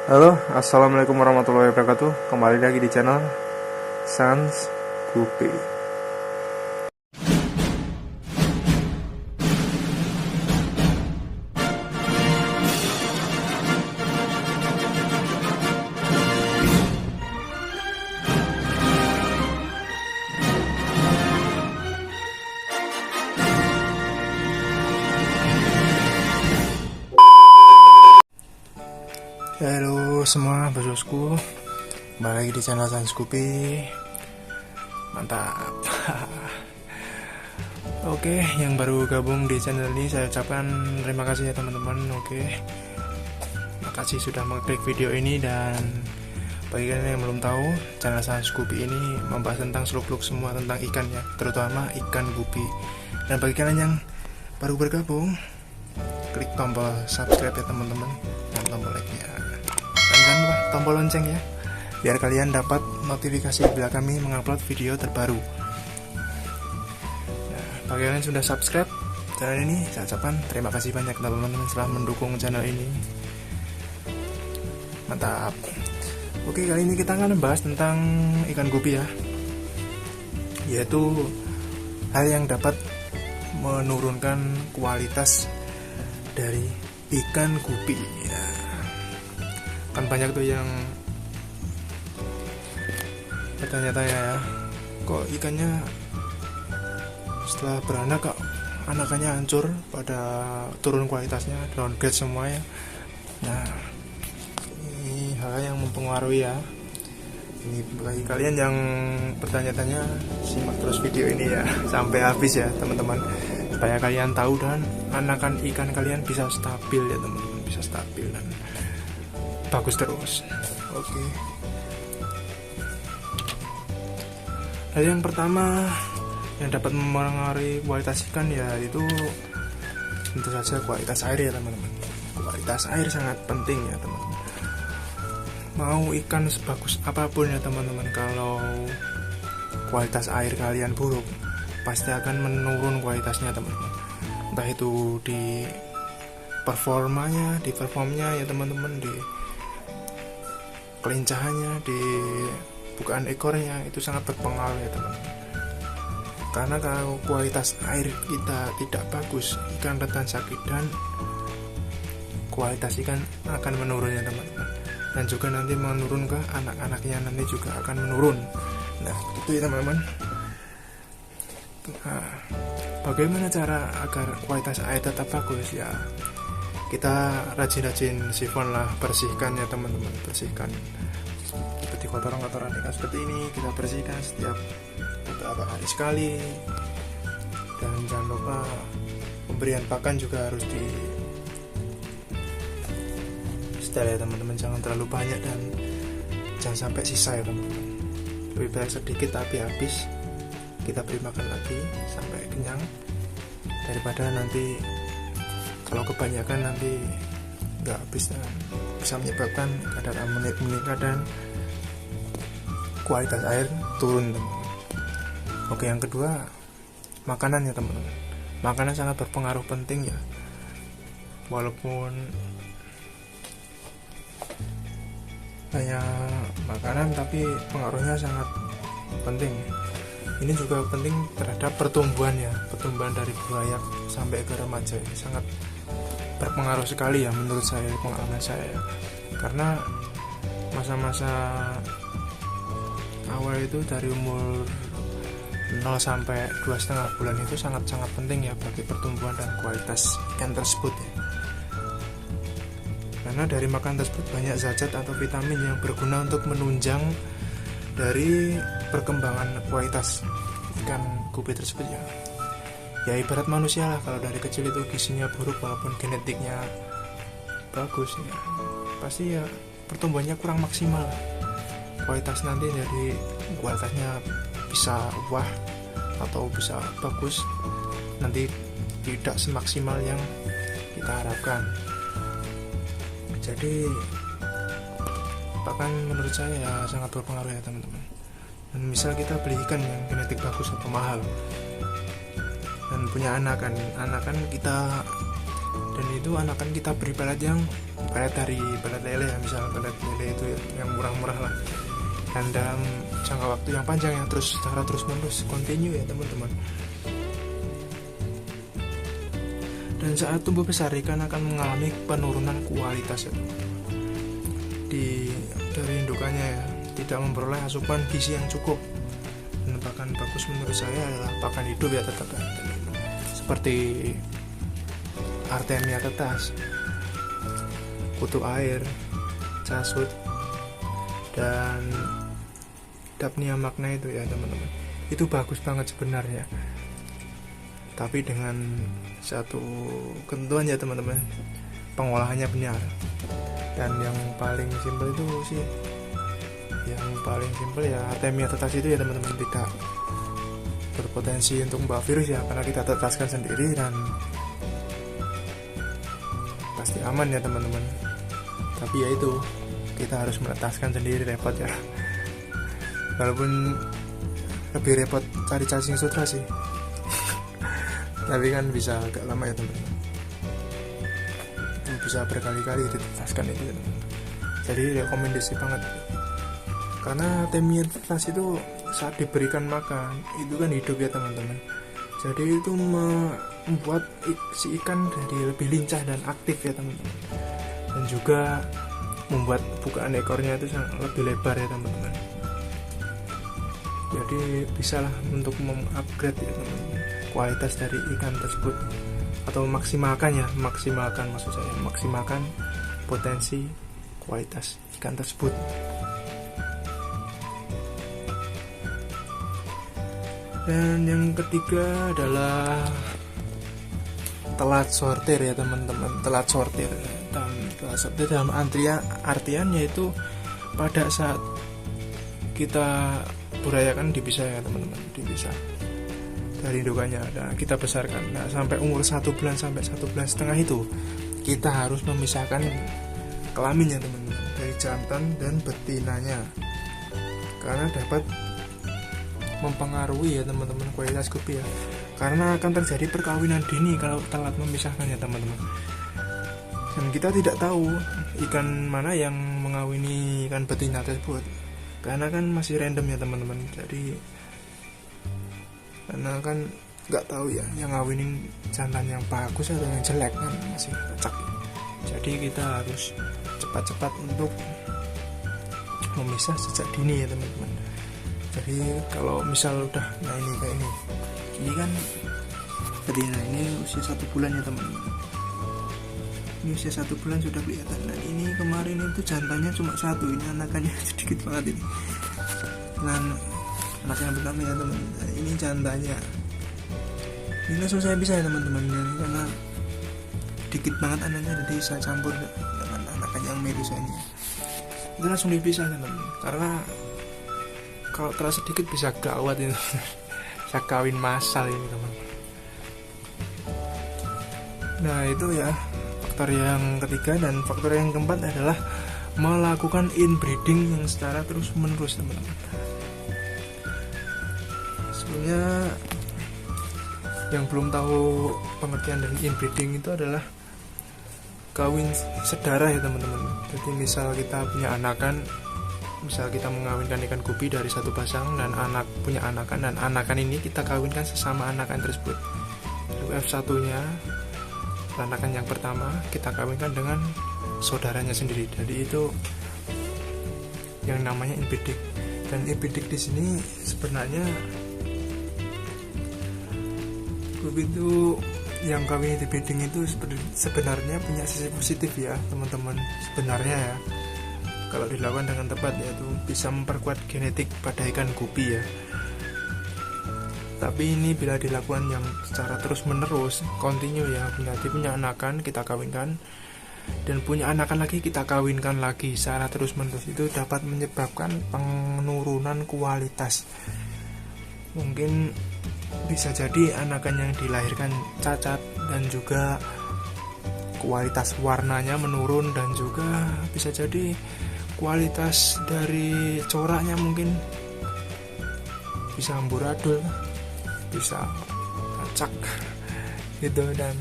Halo, assalamualaikum warahmatullahi wabarakatuh. Kembali lagi di channel Sans Gupi. Halo semua bosku, kembali lagi di channel Sans Gupi. Mantap. Oke, yang baru gabung di channel ini saya ucapkan terima kasih ya teman-teman. Oke, makasih sudah mengklik video ini. Dan bagi kalian yang belum tahu, channel Sans Gupi ini membahas tentang seluk-beluk semua tentang ikan ya, terutama ikan gupi. Dan bagi kalian yang baru bergabung, klik tombol subscribe ya teman-teman, dan tombol like-nya, dan jangan lupa tombol lonceng ya, biar kalian dapat notifikasi bila kami mengupload video terbaru. Nah, bagi kalian yang sudah subscribe channel ini, saya ucapkan terima kasih banyak teman-teman telah mendukung channel ini. Mantap. Oke, kali ini kita akan membahas tentang ikan gupi ya, yaitu hal yang dapat menurunkan kualitas dari ikan gupi ya. Kan banyak tuh yang bertanya-tanya ya, kok ikannya setelah beranak kok anakannya hancur, pada turun kualitasnya, downgrade semua ya. Nah, ini hal yang mempengaruhi ya. Ini bagi kalian yang bertanya-tanya, simak terus video ini ya sampai habis ya teman-teman, supaya kalian tahu dan anakan ikan kalian bisa stabil ya teman-teman, bisa stabil dan bagus terus. Oke. Hal yang pertama yang dapat mempengaruhi kualitas ikan ya itu tentu saja kualitas air ya teman-teman. Kualitas air sangat penting ya teman-teman. Mau ikan sebagus apapun ya teman-teman, kalau kualitas air kalian buruk, pasti akan menurun kualitasnya teman-teman. Entah itu di performanya ya teman-teman, di kelincahannya, di bukaan ekornya, itu sangat berpengaruh ya teman-teman. Karena kalau kualitas air kita tidak bagus, ikan rentan sakit dan kualitas ikan akan menurun ya teman-teman. Dan juga nanti menurun ke anak-anaknya, nanti juga akan menurun. Nah, itu ya teman-teman. Nah, bagaimana cara agar kualitas air tetap bagus ya? Kita rajin-rajin sifon lah, bersihkan ya teman-teman, bersihkan. Seperti kotoran-kotoran ikan seperti ini kita bersihkan setiap beberapa hari sekali. Dan jangan lupa pemberian pakan juga harus di setel ya teman-teman, jangan terlalu banyak dan jangan sampai sisa ya teman-teman. Lebih baik sedikit tapi habis, kita beri makan lagi sampai kenyang, daripada nanti kalau kebanyakan nanti nggak habis dan bisa menyebabkan kadar amonia meningkat dan kualitas air turun teman-teman. Oke, yang kedua, makanan ya teman-teman. Makanan sangat berpengaruh penting ya, walaupun hanya makanan tapi pengaruhnya sangat penting. Ini juga penting terhadap pertumbuhan ya, pertumbuhan dari buaya sampai ke remaja ini sangat berpengaruh sekali ya menurut saya, pengalaman saya ya. Karena masa-masa awal itu dari umur 0 sampai 2,5 bulan itu sangat-sangat penting ya bagi pertumbuhan dan kualitas ikan tersebut ya. Karena dari makan tersebut banyak zat atau vitamin yang berguna untuk menunjang dari perkembangan kualitas ikan gupi tersebut ya. Ya ibarat manusia lah, kalau dari kecil itu gizinya buruk walaupun genetiknya bagus ya, pasti ya pertumbuhannya kurang maksimal. Kualitas nanti jadi kualitasnya bisa wah atau bisa bagus, nanti tidak semaksimal yang kita harapkan. Jadi pakan menurut saya ya sangat berpengaruh ya teman-teman. Dan misal kita beli ikan yang genetik bagus atau mahal dan punya anakan kita Dan itu anakan kita beri pelet yang pelet lele ya, misal pelet lele itu ya, yang murah-murah lah, dan dalam jangka waktu yang panjang ya, terus secara terus menerus continue ya teman-teman. Dan saat tumbuh besar ikan akan mengalami penurunan kualitas ya, dari indukannya ya, tidak memperoleh asupan gizi yang cukup. Dan pakan bagus menurut saya adalah pakan hidup ya tetap ya, seperti Artemia tetas, kutu air, casut, dan Daphnia magna itu ya teman-teman. Itu bagus banget sebenarnya, tapi dengan satu ketentuan ya teman-teman, pengolahannya benar. Dan yang paling simpel itu sih, yang paling simpel ya Artemia tetas itu ya teman-teman, tidak berpotensi untuk membawa virus ya, karena kita tetaskan sendiri dan pasti aman ya teman-teman. Tapi ya itu, kita harus menetaskan sendiri, repot ya, walaupun lebih repot cari cacing sutra sih tapi kan bisa agak lama ya teman-teman, itu bisa berkali-kali ditetaskan itu ya teman-teman. Jadi rekomendasi banget, karena Artemia tetas itu saat diberikan makan itu kan hidup ya teman-teman. Jadi itu membuat si ikan jadi lebih lincah dan aktif ya teman-teman, dan juga membuat bukaan ekornya itu lebih lebar ya teman-teman. Jadi bisalah untuk mengupgrade ya teman-teman kualitas dari ikan tersebut, atau maksimalkan potensi kualitas ikan tersebut. Dan yang ketiga adalah telat sortir ya teman-teman. Telat sortir dalam artian yaitu pada saat kita burayakan dipisah ya teman-teman, dipisah dari indukannya. Nah, kita besarkan. Nah, sampai umur 1 bulan sampai 1 bulan setengah itu kita harus memisahkan kelaminnya teman-teman dari jantan dan betinanya, karena dapat mempengaruhi ya teman-teman kualitas gupi ya, karena akan terjadi perkawinan dini kalau telat memisahkannya teman-teman. Dan kita tidak tahu ikan mana yang mengawini ikan betina tersebut, karena kan masih random ya teman-teman. Jadi karena kan nggak tahu ya yang ngawinin jantan yang bagus atau yang jelek, kan masih acak. Jadi kita harus cepat-cepat untuk memisah sejak dini ya teman-teman. Jadi kalau misal udah kayak ini kan betina ini usia 1 bulan ya teman-teman. Ini usia 1 bulan sudah kelihatan. Dan ini kemarin itu jantannya cuma 1, ini anakannya sedikit banget ini. Dan anak yang pertama ya teman-teman, ini jantannya ini langsung saya bisa ya teman-teman, karena dikit banget anaknya, jadi saya campur dengan anakan yang medusanya itu langsung dipisah teman-teman, karena kalau terlalu sedikit bisa gawat ini bisa kawin massal ini teman. Nah itu ya faktor yang ketiga. Dan faktor yang keempat adalah melakukan inbreeding yang secara terus menerus teman-teman. Sebenarnya yang belum tahu pengertian dari inbreeding itu adalah kawin sedara ya teman-teman. Jadi misal kita punya anakan, misal kita mengawinkan ikan gupi dari satu pasang dan anak punya anakan, dan anakan ini kita kawinkan sesama anakan tersebut. Lalu F1 nya anakan yang pertama kita kawinkan dengan saudaranya sendiri. Jadi itu yang namanya inbreeding. Dan inbreeding di sini sebenarnya gupi itu yang kawin inbreeding itu sebenarnya punya sisi positif ya teman-teman. Sebenarnya ya, kalau dilakukan dengan tepat yaitu bisa memperkuat genetik pada ikan gupi ya. Tapi ini bila dilakukan yang secara terus menerus, continue ya, berarti punya anakan kita kawinkan dan punya anakan lagi kita kawinkan lagi secara terus menerus, itu dapat menyebabkan penurunan kualitas. Mungkin bisa jadi anakan yang dilahirkan cacat, dan juga kualitas warnanya menurun, dan juga bisa jadi kualitas dari coraknya mungkin bisa amburadul, bisa acak gitu. Dan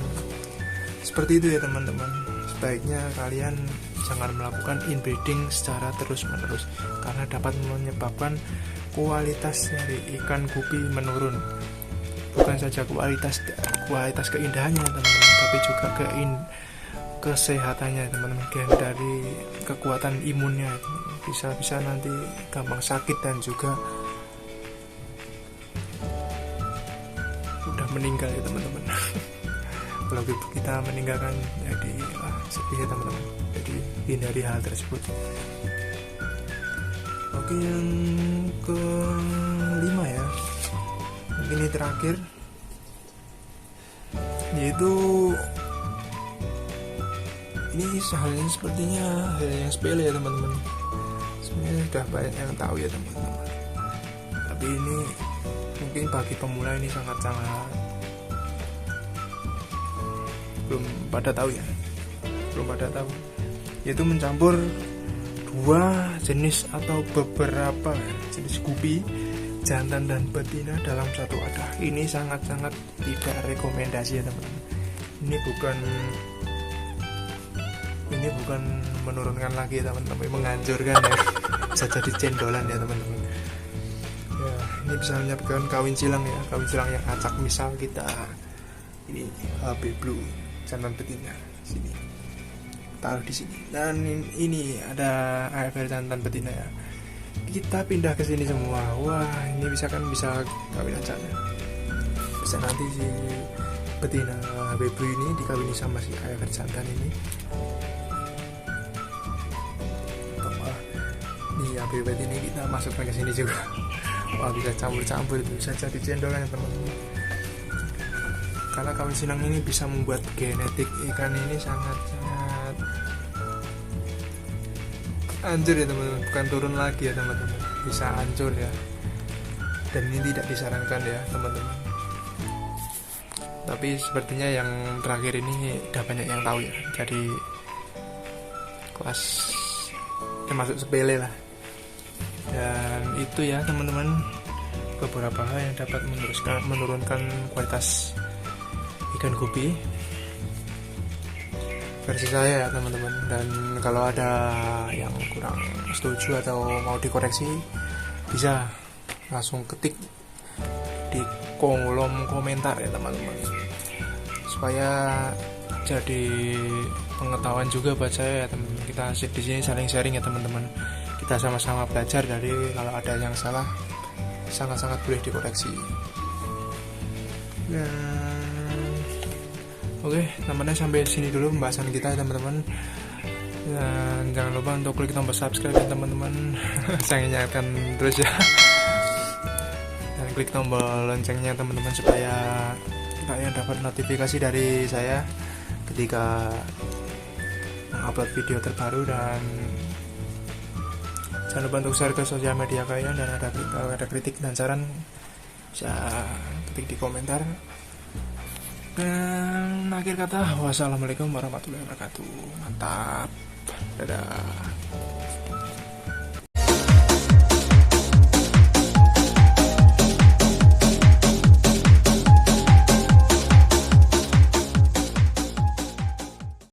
Seperti itu ya teman-teman. Sebaiknya kalian jangan melakukan inbreeding secara terus-menerus karena dapat menyebabkan kualitas dari ikan gupi menurun. Bukan saja kualitas keindahannya teman-teman, tapi juga kesehatannya teman-teman, dari kekuatan imunnya. Bisa nanti gampang sakit dan juga udah meninggal ya teman-teman. Kalau kita meninggalkan, jadi sedih ya teman-teman. Jadi hindari hal tersebut. Oke, yang kelima ya, mungkin ini terakhir, yaitu ini halnya sepertinya hal yang sepele ya teman-teman. Sebenarnya sudah banyak yang tahu ya teman-teman, tapi ini mungkin bagi pemula ini sangat-sangat belum pada tahu, yaitu mencampur dua jenis atau beberapa jenis gupi, jantan dan betina dalam satu wadah. Ini sangat-sangat tidak rekomendasi ya teman-teman. Ini bukan menurunkan lagi ya teman-teman, menghancurkan ya. Bisa jadi cendolan ya teman-teman. Ya, ini bisa menyebabkan kawin silang yang acak. Misal kita ini HB Blue jantan betina sini, taruh di sini, dan ini ada AFR jantan betina ya, kita pindah ke sini semua. Wah, ini bisa kawin acak ya. Bisa nanti si betina HB Blue ini dikawini sama si AFR jantan ini. Nih HB betina ini kita masukkan ke sini juga. Wah, bisa campur-campur, itu bisa jadi cendolan ya teman-teman. Karena kawin silang ini bisa membuat genetik ikan ini sangat-sangat hancur ya teman-teman, bukan turun lagi ya teman-teman, bisa hancur ya. Dan ini tidak disarankan ya teman-teman. Tapi sepertinya yang terakhir ini udah banyak yang tahu ya, jadi kelas termasuk sepele lah. Dan itu ya teman-teman, beberapa hal yang dapat menurunkan kualitas ikan gupi versi saya ya teman-teman. Dan kalau ada yang kurang setuju atau mau dikoreksi, bisa langsung ketik di kolom komentar ya teman-teman, supaya jadi pengetahuan juga buat saya ya teman-teman. Kita di sini saling sharing ya teman-teman, kita sama-sama belajar. Dari kalau ada yang salah, sangat-sangat boleh dikoreksi. Oke, teman-teman, sampai sini dulu pembahasan kita ya teman-teman. Dan jangan lupa untuk klik tombol subscribe ya teman-teman. Saya ingatkan terus ya. Dan klik tombol loncengnya teman-teman, supaya kalian dapat notifikasi dari saya ketika mengupload video terbaru. Dan jangan lupa untuk share ke sosial media kalian. Dan kalau ada kritik dan saran, bisa ketik di komentar. Dan akhir kata, wassalamualaikum warahmatullahi wabarakatuh. Mantap, dadah.